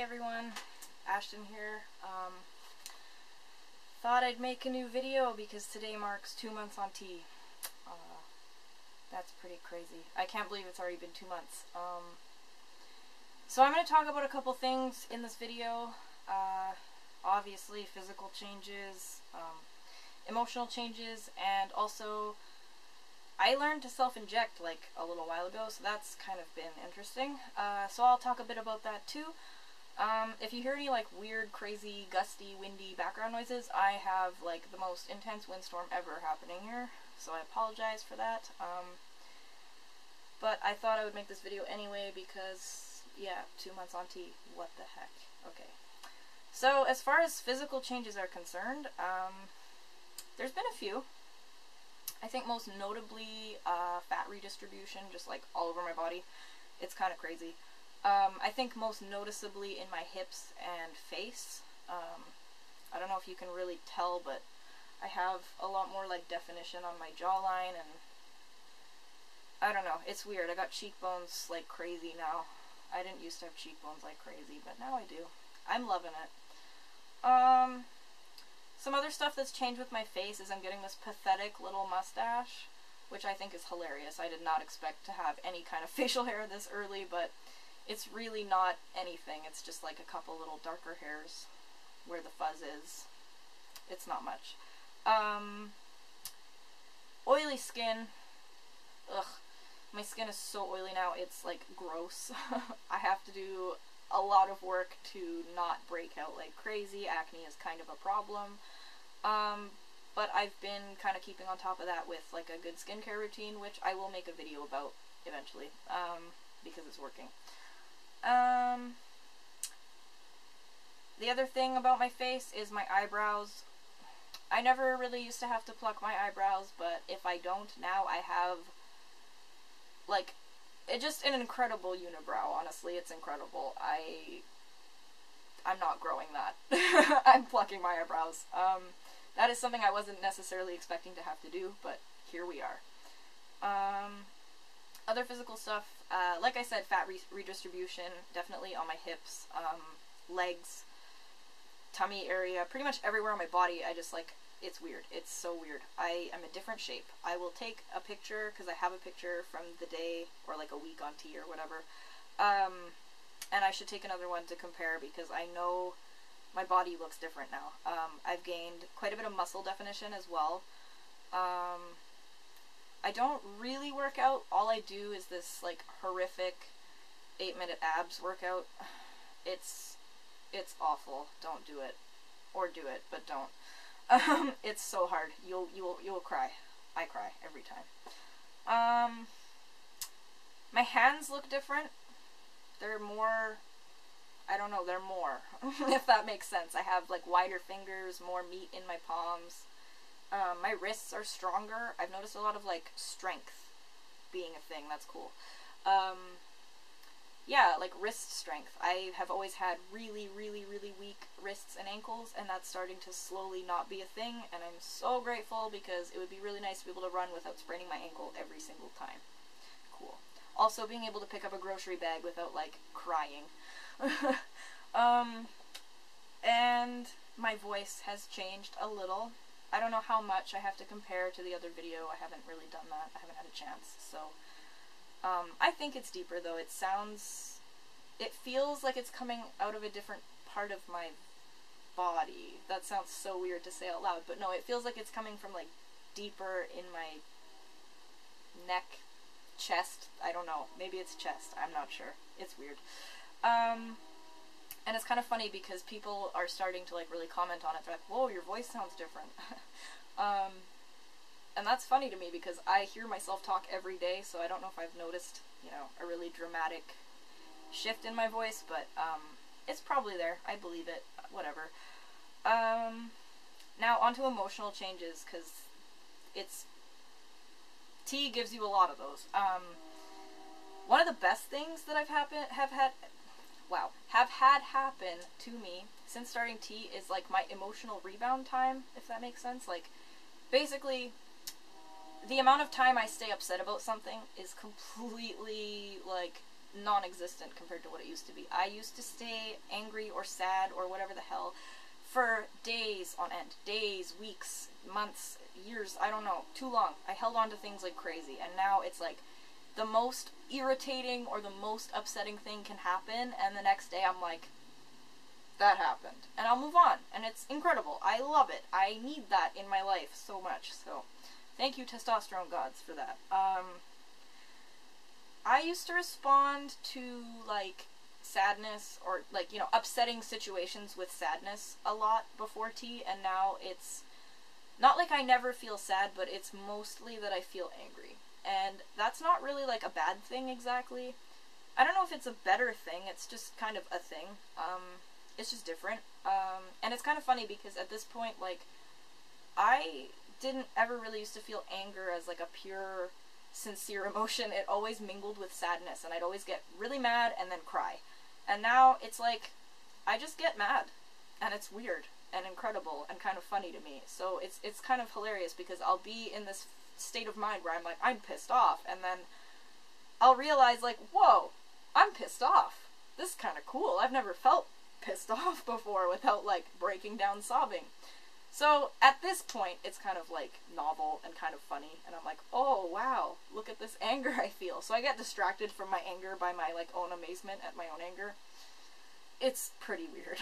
everyone, Ashton here. Thought I'd make a new video because today marks 2 months on tea. That's pretty crazy. I can't believe it's already been 2 months. So I'm going to talk about a couple things in this video. Obviously physical changes, emotional changes, and also I learned to self-inject like a little while ago, so that's kind of been interesting. So I'll talk a bit about that too. If you hear any like weird, crazy, gusty, windy background noises, I have like the most intense windstorm ever happening here, so I apologize for that. But I thought I would make this video anyway because, yeah, 2 months on tea, what the heck. Okay. So as far as physical changes are concerned, there's been a few. I think most notably fat redistribution, just like all over my body. It's kind of crazy. I think most noticeably in my hips and face. I don't know if you can really tell, but I have a lot more like definition on my jawline, and I don't know, it's weird. I got cheekbones like crazy now. I didn't used to have cheekbones like crazy, but now I do. I'm loving it. Some other stuff that's changed with my face is I'm getting this pathetic little mustache, which I think is hilarious. I did not expect to have any kind of facial hair this early, but it's really not anything. It's just like a couple little darker hairs where the fuzz is. It's not much. Oily skin. Ugh. My skin is so oily now, it's like gross. I have to do a lot of work to not break out like crazy. Acne is kind of a problem. But I've been kind of keeping on top of that with like a good skincare routine, which I will make a video about eventually, because it's working. The other thing about my face is my eyebrows. I never really used to have to pluck my eyebrows, but if I don't now, I have like, it's just an incredible unibrow, honestly. It's incredible. I'm not growing that. I'm plucking my eyebrows. That is something I wasn't necessarily expecting to have to do, but here we are. Other physical stuff, like I said, fat redistribution, definitely on my hips, legs, tummy area, pretty much everywhere on my body. I just like, it's weird. It's so weird. I am a different shape. I will take a picture, because I have a picture from the day, or like a week on tea or whatever, and I should take another one to compare, because I know my body looks different now. I've gained quite a bit of muscle definition as well. I don't really work out. All I do is this like horrific 8-minute abs workout. It's awful. Don't do it. Or do it, but don't. It's so hard. You'll cry. I cry every time. My hands look different. They're more, I don't know, they're more, if that makes sense. I have like wider fingers, more meat in my palms. My wrists are stronger. I've noticed a lot of like strength being a thing. That's cool. Yeah, like wrist strength. I have always had really, really, really weak wrists and ankles, and that's starting to slowly not be a thing, and I'm so grateful because it would be really nice to be able to run without spraining my ankle every single time. Cool. Also, being able to pick up a grocery bag without, like, crying. And my voice has changed a little. I don't know how much I have to compare to the other video. I haven't really done that. I haven't had a chance, so I think it's deeper, though. It feels like it's coming out of a different part of my body. That sounds so weird to say out loud, but no, it feels like it's coming from, like, deeper in my neck, chest. I don't know. Maybe it's chest. I'm not sure. It's weird. And it's kind of funny because people are starting to, like, really comment on it. They're like, whoa, your voice sounds different. And that's funny to me because I hear myself talk every day, so I don't know if I've noticed, you know, a really dramatic shift in my voice, but it's probably there. I believe it. Whatever. Now, onto emotional changes, because tea gives you a lot of those. One of the best things that have had happen to me since starting tea is like my emotional rebound time, if that makes sense. Like, basically, the amount of time I stay upset about something is completely, like, non-existent compared to what it used to be. I used to stay angry or sad or whatever the hell for days on end. Days, weeks, months, years, I don't know, too long. I held on to things like crazy, and now it's like the most irritating or the most upsetting thing can happen, and the next day I'm like, that happened. And I'll move on, and it's incredible. I love it. I need that in my life so much, so thank you, testosterone gods, for that. I used to respond to, like, sadness or, like, you know, upsetting situations with sadness a lot before tea, and now it's not like I never feel sad, but it's mostly that I feel angry. And that's not really, like, a bad thing exactly. I don't know if it's a better thing, it's just kind of a thing. It's just different. And it's kind of funny because at this point, like, I didn't ever really used to feel anger as, like, a pure, sincere emotion. It always mingled with sadness, and I'd always get really mad and then cry. And now it's like, I just get mad, and it's weird and incredible and kind of funny to me. So it's kind of hilarious because I'll be in this state of mind where I'm like, I'm pissed off, and then I'll realize, like, whoa, I'm pissed off. This is kind of cool. I've never felt pissed off before without, like, breaking down sobbing. So at this point, it's kind of, like, novel and kind of funny, and I'm like, oh, wow, look at this anger I feel. So I get distracted from my anger by my, like, own amazement at my own anger. It's pretty weird.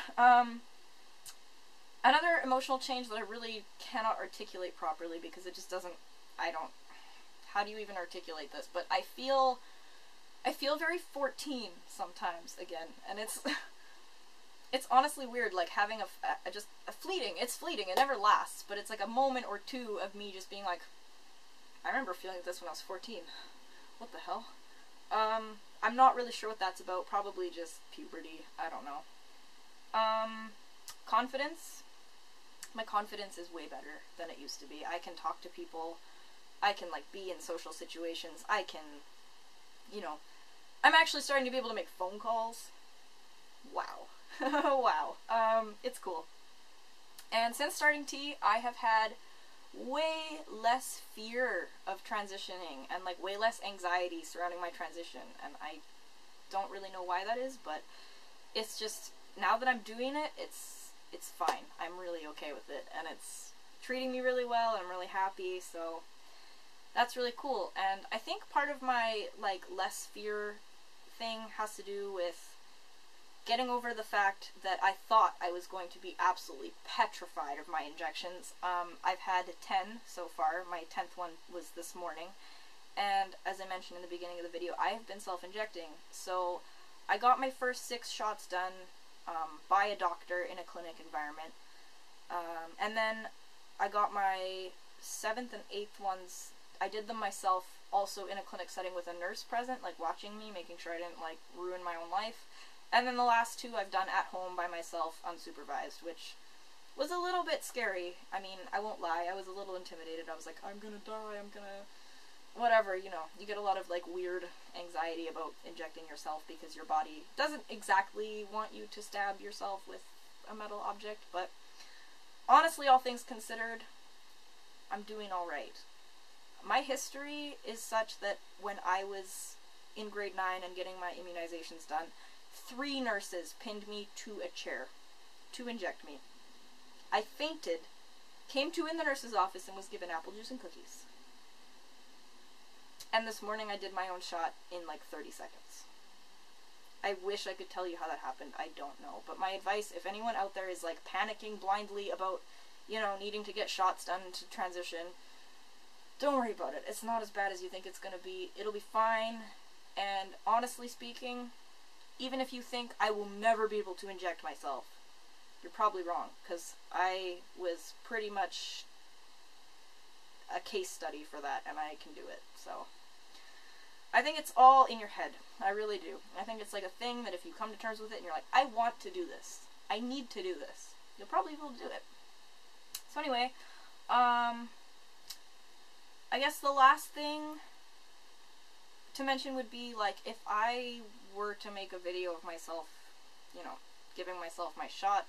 Another emotional change that I really cannot articulate properly because it just doesn't, how do you even articulate this? But I feel very 14 sometimes again, and it's honestly weird, like having it's fleeting, it never lasts, but it's like a moment or two of me just being like, I remember feeling this when I was 14. What the hell? I'm not really sure what that's about, probably just puberty, I don't know. Confidence. My confidence is way better than it used to be. I can talk to people, I can, like, be in social situations, I can, you know, I'm actually starting to be able to make phone calls. Wow. Wow. It's cool. And since starting tea, I have had way less fear of transitioning and, like, way less anxiety surrounding my transition, and I don't really know why that is, but it's just, now that I'm doing it, it's fine. I'm really okay with it, and it's treating me really well, and I'm really happy, so that's really cool. And I think part of my, like, less fear thing has to do with getting over the fact that I thought I was going to be absolutely petrified of my injections. I've had 10 so far. My 10th one was this morning, and as I mentioned in the beginning of the video, I have been self-injecting. So I got my first 6 shots done by a doctor in a clinic environment, and then I got my 7th and 8th ones, I did them myself, also in a clinic setting with a nurse present, like watching me, making sure I didn't, like, ruin my own life. And then the last 2 I've done at home by myself, unsupervised, which was a little bit scary. I mean, I won't lie, I was a little intimidated. I was like, I'm gonna die, I'm gonna... whatever, you know. You get a lot of, like, weird anxiety about injecting yourself because your body doesn't exactly want you to stab yourself with a metal object, but honestly, all things considered, I'm doing alright. My history is such that when I was in grade 9 and getting my immunizations done, 3 nurses pinned me to a chair to inject me. I fainted, came to in the nurse's office, and was given apple juice and cookies. And this morning I did my own shot in like 30 seconds. I wish I could tell you how that happened. I don't know. But my advice, if anyone out there is, like, panicking blindly about, you know, needing to get shots done to transition, don't worry about it. It's not as bad as you think it's gonna be. It'll be fine. And honestly speaking, even if you think I will never be able to inject myself, you're probably wrong, because I was pretty much a case study for that, and I can do it. So I think it's all in your head. I really do. I think it's like a thing that if you come to terms with it and you're like, I want to do this, I need to do this, you'll probably be able to do it. So anyway, I guess the last thing to mention would be, like, if I were to make a video of myself, you know, giving myself my shot,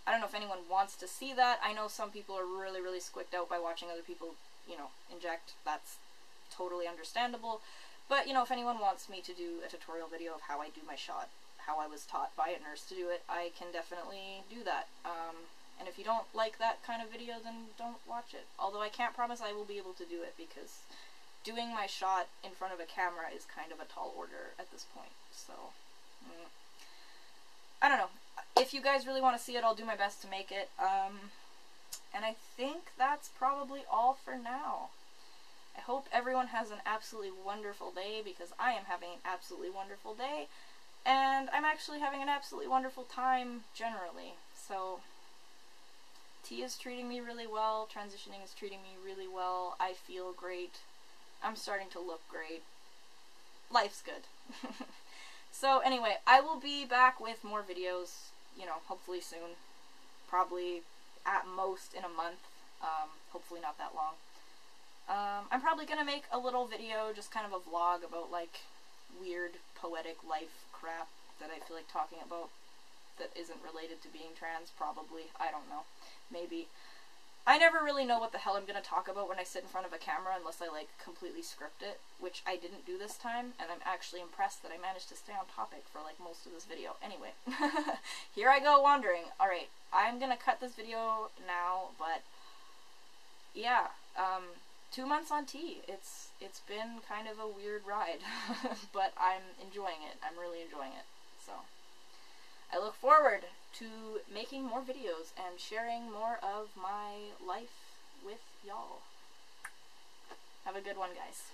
I don't know if anyone wants to see that. I know some people are really, really squicked out by watching other people, you know, inject. That's totally understandable. But, you know, if anyone wants me to do a tutorial video of how I do my shot, how I was taught by a nurse to do it, I can definitely do that. And if you don't like that kind of video, then don't watch it. Although I can't promise I will be able to do it, because doing my shot in front of a camera is kind of a tall order at this point. So, I don't know. If you guys really want to see it, I'll do my best to make it. And I think that's probably all for now. I hope everyone has an absolutely wonderful day, because I am having an absolutely wonderful day. And I'm actually having an absolutely wonderful time generally. So, tea is treating me really well. Transitioning is treating me really well. I feel great. I'm starting to look great. Life's good. So anyway, I will be back with more videos, you know, hopefully soon. Probably at most in a month. Hopefully not that long. I'm probably going to make a little video, just kind of a vlog about, like, weird poetic life crap that I feel like talking about that isn't related to being trans, probably. I don't know. Maybe. I never really know what the hell I'm going to talk about when I sit in front of a camera unless I, like, completely script it, which I didn't do this time, and I'm actually impressed that I managed to stay on topic for, like, most of this video. Anyway, here I go wandering. Alright, I'm going to cut this video now, but, yeah, 2 months on tea. It's been kind of a weird ride, but I'm enjoying it. I'm really enjoying it. So, I look forward to making more videos and sharing more of my life with y'all. Have a good one, guys.